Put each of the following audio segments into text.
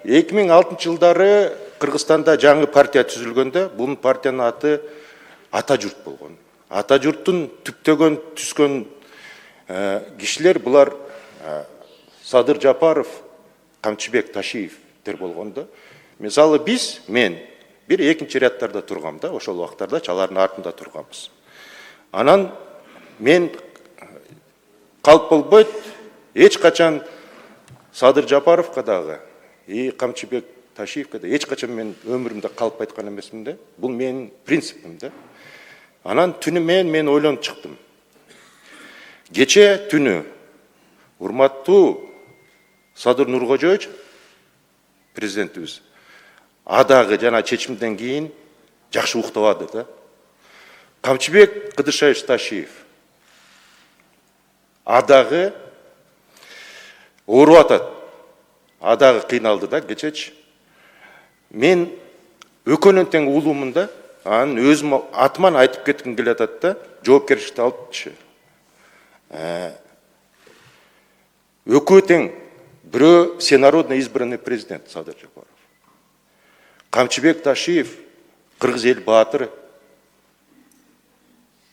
2006 жылдары Кыргызстанда жаңы партия түзүлгөндө, бул партиянын аты Ата журт болгон. Ата журттун түптөгөн түскөн кишилер булар Садыр Жапаров, Камчыбек Ташиевтер болгондо. Мисалы мен бир экинчи рядтарда тургам да, ошол убактарда алардын артында турганбыз. Анан мен калп болбойт, эч качан Садыр Жапаровго дагы, Камчыбек Ташиевге да эч качан мен өмүрүмдө калп айткан эмесмин да. Бул менин принципим да. Анан түнү мен ойлонуп чыктым. Кече түнү урматтуу Садыр Нуркожоевич президентибиз адагы жана чечимден кийин жакшы уктабады да. Камчыбек Кыдыршаевич Ташиев адагы ооруп атат. Адагы кыйналды да кечечи. Мен экөөнүн тең уулумун да, анын өзүм атыман айтып кетким келип атат да, жоопкерчиликти алыпчы. Экөө тең, бирөө всенародно избранный президент Садыр Жапаров. Камчыбек Ташиев кыргыз эл баатыры.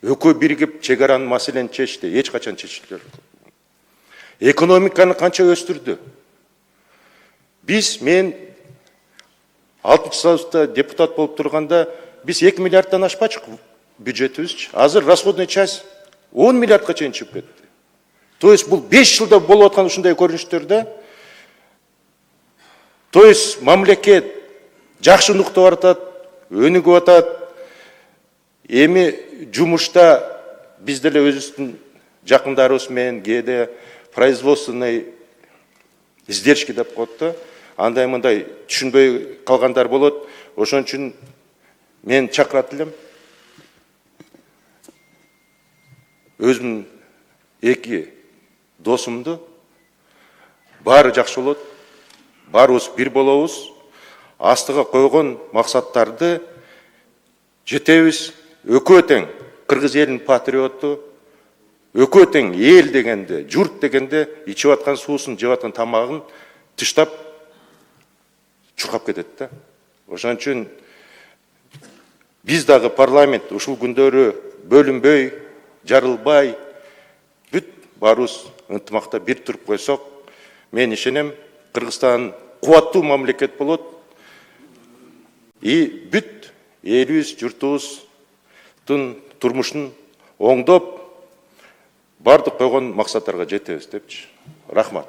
Экөө биригип чегаранын маселени чечти, эч качан чечилген жок. Экономиканы канча өстүрдү. Мен 6-чы съезде депутат болуп турганда, биз 2 миллиарддан ашпачык бюджетибиз. Азыр расходный часть 10 миллиардга чейин чыгып кетти. То есть бул 5 жылда болуп аткан ушундай көрүнүштөрдө. То есть мамлекет жакшы нуктап атат, өнүгүп атат. Эми жумушта биз деле өзүбүздүн жакындарыбыз менен кээде производственный издержки деп коет да. Андай мындай түшүнбөй калгандар болот. Ошон үчүн мен чакырат элем. Өзүмдүн 2 досумду баары жакшы болот. Баарыбыз бир болобуз. Астыга койгон максаттарды жетебиз. Экөө тең кыргыз элинин патриоту, экөө тең эл дегенде, журт дегенде ичип аткан суусун, жеп аткан тамагын тыштап чуркап кетет да. Ошон үчүн биз дагы парламент ушул күндөрү бөлүнбөй, жарылбай, бүт баарыбыз ынтымакта бир туруп койсок, мен ишенем, Кыргызстан кубаттуу мамлекет болот. Бүт элибиз, журтубуздун турмушун оңдоп, бардык койгон максаттарга жетебиз депчи. Рахмат.